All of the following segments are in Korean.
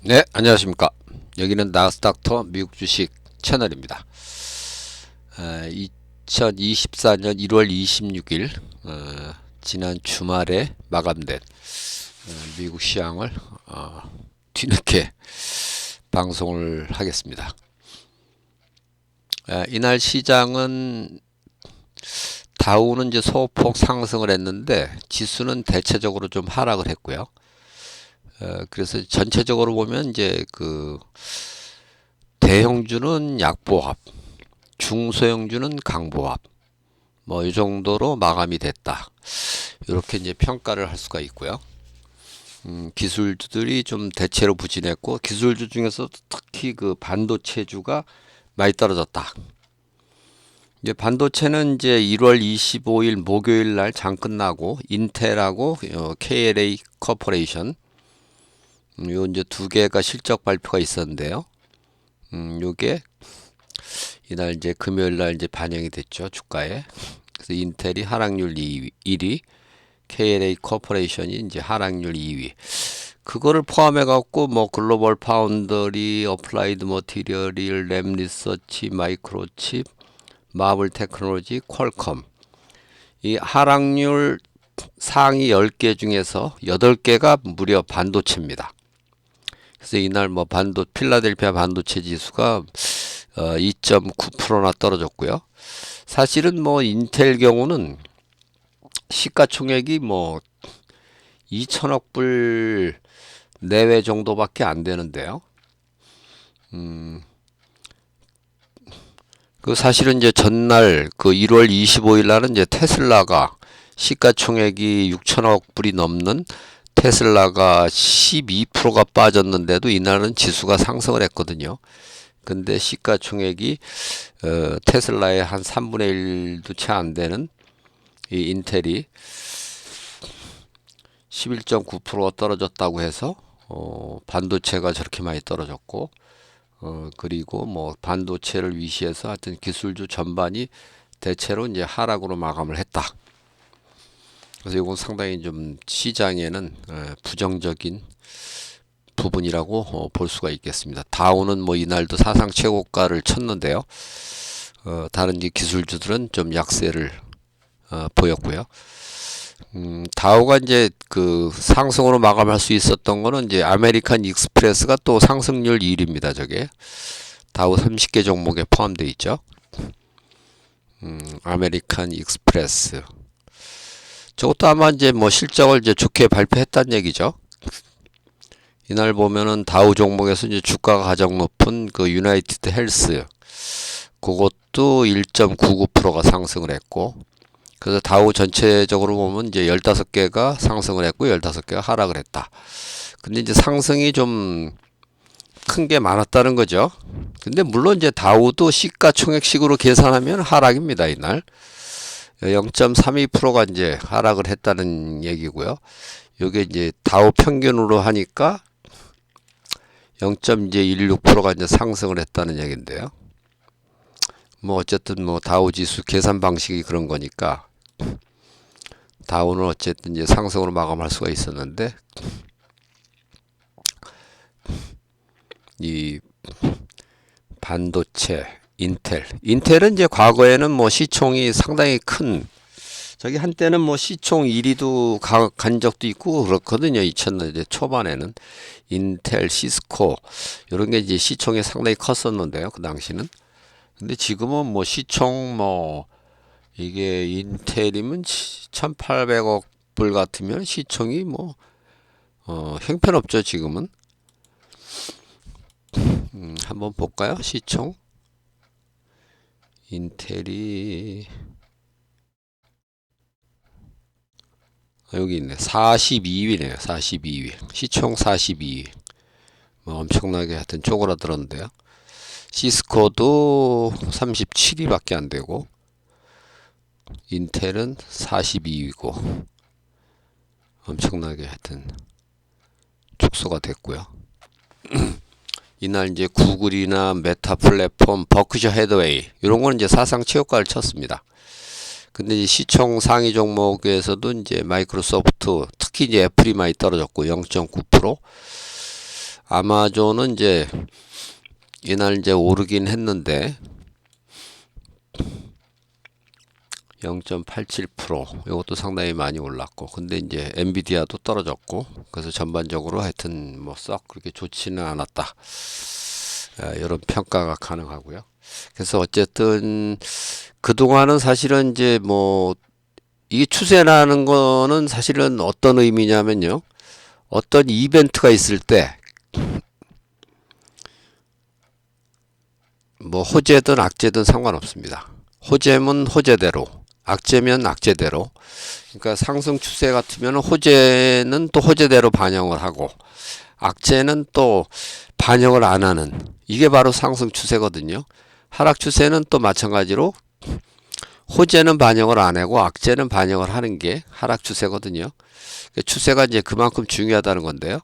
네, 안녕하십니까. 여기는 나스닥터 미국 주식 채널입니다. 2024년 1월 26일 지난 주말에 마감된 미국 시황을 뒤늦게 방송을 하겠습니다. 이날 시장은 다우는 이제 소폭 상승을 했는데 지수는 대체적으로 좀 하락을 했고요. 그래서 전체적으로 보면 이제 그 대형주는 약보합, 중소형주는 강보합, 뭐 이 정도로 마감이 됐다. 이렇게 이제 평가를 할 수가 있고요. 기술주들이 좀 대체로 부진했고 기술주 중에서 특히 그 반도체주가 많이 떨어졌다. 이제 반도체는 이제 1월 25일 목요일 날 장 끝나고 인텔하고 KLA 코퍼레이션 요 이제 두 개가 실적 발표가 있었는데요. 요게 이날 이제 금요일 날 이제 반영이 됐죠, 주가에. 그래서 인텔이 하락률 1위, KLA 코퍼레이션이 이제 하락률 2위. 그거를 포함해 갖고 뭐 글로벌 파운더리, 어플라이드 머티리얼이, 램 리서치, 마이크로칩, 마블 테크놀로지, 퀄컴. 이 하락률 상위 10개 중에서 8개가 무려 반도체입니다. 그래서 이날 뭐 필라델피아 반도체 지수가 2.9%나 떨어졌고요. 사실은 뭐 인텔 경우는 시가총액이 뭐 2천억 불 내외 정도밖에 안 되는데요. 그 사실은 이제 전날 그 1월 25일 날은 이제 테슬라가 시가총액이 6천억 불이 넘는 테슬라가 12%가 빠졌는데도 이날은 지수가 상승을 했거든요. 근데 시가총액이 테슬라의 한 3분의 1도 채 안 되는 이 인텔이 11.9% 떨어졌다고 해서 반도체가 저렇게 많이 떨어졌고 그리고 뭐 반도체를 위시해서 하여튼 기술주 전반이 대체로 이제 하락으로 마감을 했다. 그래서 이건 상당히 좀 시장에는 부정적인 부분이라고 볼 수가 있겠습니다. 다우는 뭐 이날도 사상 최고가를 쳤는데요. 다른 이제 기술주들은 좀 약세를 보였고요. 다우가 이제 그 상승으로 마감할 수 있었던 거는 이제 아메리칸 익스프레스가 또 상승률 1위입니다. 저게 다우 30개 종목에 포함되어 있죠. 아메리칸 익스프레스. 저것도 아마 이제 뭐 실적을 이제 좋게 발표했다는 얘기죠. 이날 보면은 다우 종목에서 이제 주가가 가장 높은 그 유나이티드 헬스 그것도 1.99%가 상승을 했고 그래서 다우 전체적으로 보면 이제 15개가 상승을 했고 15개가 하락을 했다. 근데 이제 상승이 좀 큰 게 많았다는 거죠. 근데 물론 이제 다우도 시가총액식으로 계산하면 하락입니다, 이날. 0.32%가 이제 하락을 했다는 얘기고요. 요게 이제 다우 평균으로 하니까 0.16%가 이제 상승을 했다는 얘기인데요. 뭐 어쨌든 뭐 다우 지수 계산 방식이 그런 거니까 다우는 어쨌든 이제 상승으로 마감할 수가 있었는데 이 반도체 인텔은 이제 과거에는 뭐 시총이 상당히 큰 저기 한때는 뭐 시총 1위도 간 적도 있고 그렇거든요. 2000년대 초반에는 인텔, 시스코 이런 게 이제 시총이 상당히 컸었는데요. 그 당시는. 근데 지금은 뭐 시총 뭐 이게 인텔이면 1800억 불 같으면 시총이 뭐 형편없죠. 지금은. 한번 볼까요? 시총 인텔이 여기 있네. 42위네요. 42위. 시총 42위. 뭐 엄청나게 하여튼 쪼그라들었는데요. 시스코도 37위밖에 안 되고 인텔은 42위고 엄청나게 하여튼 축소가 됐고요. 이날 이제 구글이나 메타 플랫폼, 버크셔 헤더웨이 이런 거는 이제 사상 최고가를 쳤습니다. 근데 이 시총 상위 종목에서도 이제 마이크로소프트, 특히 이제 애플이 많이 떨어졌고 0.9%, 아마존은 이제 이날 이제 오르긴 했는데 0.87% 이것도 상당히 많이 올랐고, 근데 이제 엔비디아도 떨어졌고, 그래서 전반적으로 하여튼 뭐 썩 그렇게 좋지는 않았다, 이런 평가가 가능하고요. 그래서 어쨌든 그동안은 사실은 이제 뭐 이게 추세라는 거는 사실은 어떤 의미냐면요, 어떤 이벤트가 있을 때 뭐 호재든 악재든 상관없습니다. 호재면 호재대로, 악재면 악재대로. 그러니까 상승 추세 같으면 호재는 또 호재대로 반영을 하고, 악재는 또 반영을 안 하는, 이게 바로 상승 추세거든요. 하락 추세는 또 마찬가지로 호재는 반영을 안 하고 악재는 반영을 하는 게 하락 추세거든요. 추세가 이제 그만큼 중요하다는 건데요.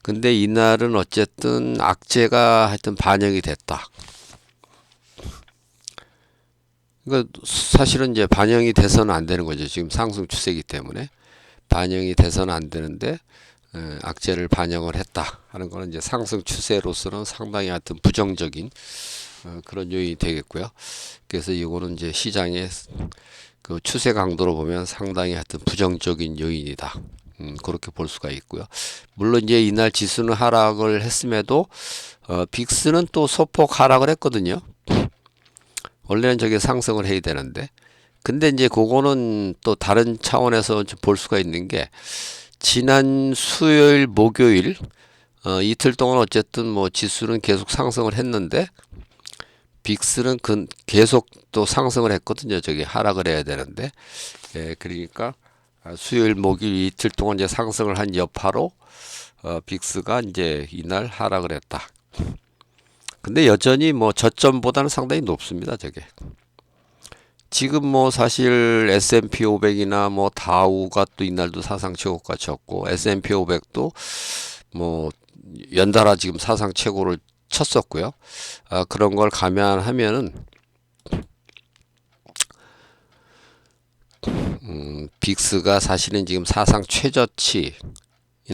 근데 이날은 어쨌든 악재가 하여튼 반영이 됐다. 그러니까 사실은 이제 반영이 돼서는 안 되는 거죠. 지금 상승 추세이기 때문에 반영이 돼서는 안 되는데, 악재를 반영을 했다 하는 거는 이제 상승 추세로서는 상당히 하여튼 부정적인 그런 요인이 되겠고요. 그래서 이거는 이제 시장의 그 추세 강도로 보면 상당히 하여튼 부정적인 요인이다. 그렇게 볼 수가 있고요. 물론 이제 이날 지수는 하락을 했음에도 빅스는 또 소폭 하락을 했거든요. 원래는 저게 상승을 해야 되는데, 근데 이제 그거는 또 다른 차원에서 볼 수가 있는 게, 지난 수요일 목요일 이틀 동안 어쨌든 뭐 지수는 계속 상승을 했는데 빅스는 계속 또 상승을 했거든요. 저기 하락을 해야 되는데, 그러니까 수요일 목요일 이틀 동안 이제 상승을 한 여파로 빅스가 이제 이날 하락을 했다. 근데 여전히 뭐 저점보다는 상당히 높습니다. 저게 지금 뭐 사실 S&P 500이나 뭐 다우가 또 이날도 사상 최고가 쳤고, S&P 500도 뭐 연달아 지금 사상 최고를 쳤었고요. 그런 걸 감안하면은 빅스가 사실은 지금 사상 최저치는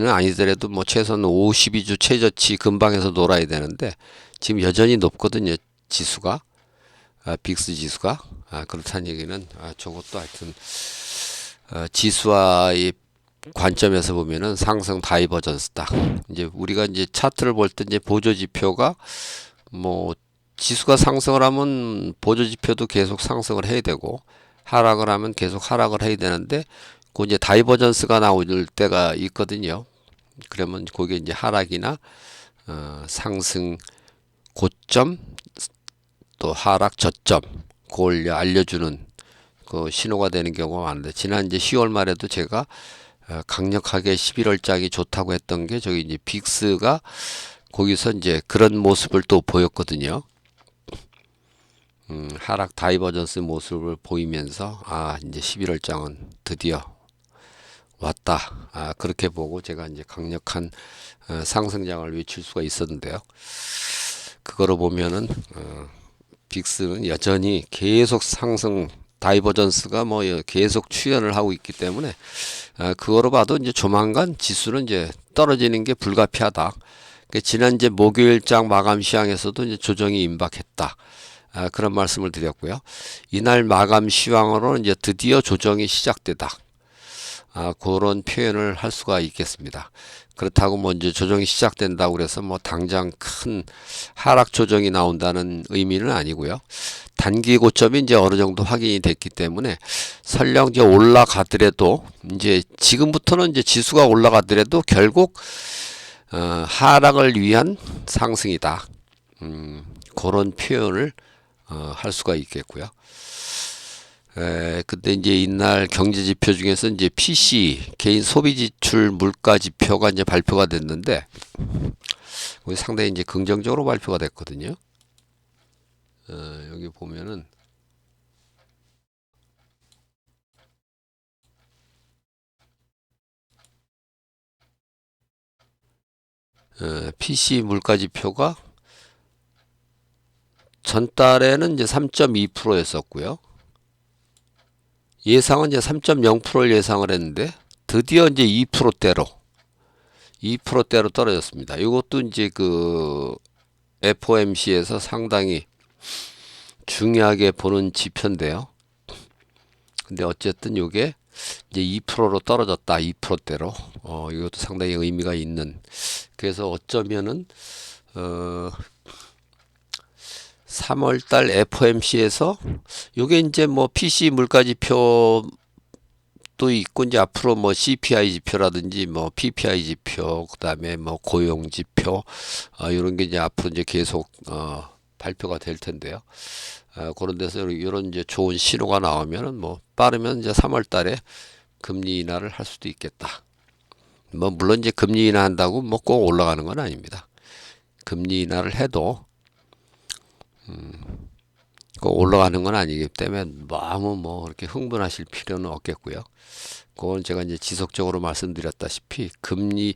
아니더라도 뭐 최소한 52주 최저치 근방에서 놀아야 되는데 지금 여전히 높거든요. 지수가, 빅스 지수가. 그렇다는 얘기는 저것도 하여튼 지수와의 관점에서 보면은 상승 다이버전스다. 이제 우리가 이제 차트를 볼 때 이제 보조 지표가 뭐 지수가 상승을 하면 보조 지표도 계속 상승을 해야 되고, 하락을 하면 계속 하락을 해야 되는데, 그 이제 다이버전스가 나올 때가 있거든요. 그러면 그게 이제 하락이나 상승 고점 또 하락 저점 그걸 알려주는 그 신호가 되는 경우가 많은데, 지난 이제 10월 말에도 제가 강력하게 11월장이 좋다고 했던 게 저기 이제 빅스가 거기서 이제 그런 모습을 또 보였거든요. 하락 다이버전스 모습을 보이면서 이제 11월장은 드디어 왔다. 그렇게 보고 제가 이제 강력한 상승장을 외칠 수가 있었는데요. 그거로 보면은 빅스는 여전히 계속 상승 다이버전스가 뭐 계속 출현을 하고 있기 때문에 그거로 봐도 이제 조만간 지수는 이제 떨어지는 게 불가피하다. 그러니까 지난 이제 목요일장 마감 시황에서도 이제 조정이 임박했다. 그런 말씀을 드렸고요. 이날 마감 시황으로는 이제 드디어 조정이 시작되다. 그런 표현을 할 수가 있겠습니다. 그렇다고 뭐 이제 조정이 시작된다고 그래서 뭐 당장 큰 하락 조정이 나온다는 의미는 아니고요. 단기 고점이 이제 어느 정도 확인이 됐기 때문에 설령 이제 올라가더라도 이제 지금부터는 이제 지수가 올라가더라도 결국 하락을 위한 상승이다. 그런 표현을 할 수가 있겠고요. 근데 이제 이날 경제 지표 중에서 이제 PC 개인 소비 지출 물가 지표가 이제 발표가 됐는데 상당히 이제 긍정적으로 발표가 됐거든요. 여기 보면은 PC 물가 지표가 전달에는 이제 3.2%였었고요. 예상은 이제 3.0%를 예상을 했는데 드디어 이제 2%대로 2%대로 떨어졌습니다. 이것도 이제 그 FOMC에서 상당히 중요하게 보는 지표인데요. 근데 어쨌든 이게 이제 2%로 떨어졌다. 2%대로. 이것도 상당히 의미가 있는. 그래서 어쩌면은 3월달 FOMC에서 요게 이제 뭐 PC 물가지표 또 있고 이제 앞으로 뭐 CPI 지표라든지 뭐 PPI 지표 그다음에 뭐 고용 지표 이런 게 이제 앞으로 이제 계속 발표가 될 텐데요. 그런 데서 이런 이제 좋은 신호가 나오면은 뭐 빠르면 이제 3월 달에 금리 인하를 할 수도 있겠다. 뭐 물론 이제 금리 인하한다고 뭐 꼭 올라가는 건 아닙니다. 금리 인하를 해도 꼭 올라가는 건 아니기 때문에 너무 뭐 그렇게 흥분하실 필요는 없겠고요. 그건 제가 이제 지속적으로 말씀드렸다시피 금리를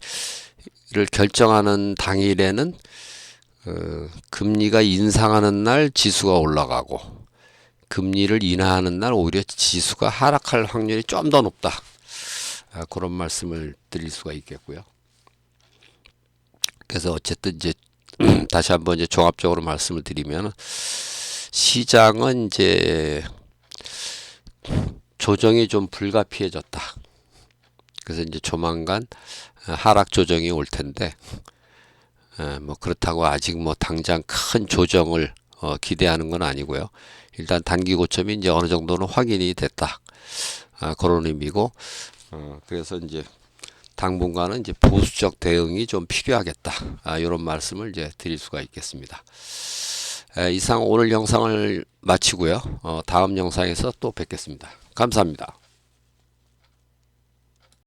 결정하는 당일에는 금리가 인상하는 날 지수가 올라가고 금리를 인하하는 날 오히려 지수가 하락할 확률이 좀 더 높다. 그런 말씀을 드릴 수가 있겠고요. 그래서 어쨌든 이제 다시 한번 이제 종합적으로 말씀을 드리면 시장은 이제 조정이 좀 불가피해졌다. 그래서 이제 조만간 하락 조정이 올 텐데 뭐 그렇다고 아직 뭐 당장 큰 조정을 기대하는 건 아니고요. 일단 단기 고점이 이제 어느 정도는 확인이 됐다. 그런 의미고 그래서 이제 당분간은 이제 보수적 대응이 좀 필요하겠다. 이런 말씀을 이제 드릴 수가 있겠습니다. 이상 오늘 영상을 마치고요. 다음 영상에서 또 뵙겠습니다. 감사합니다.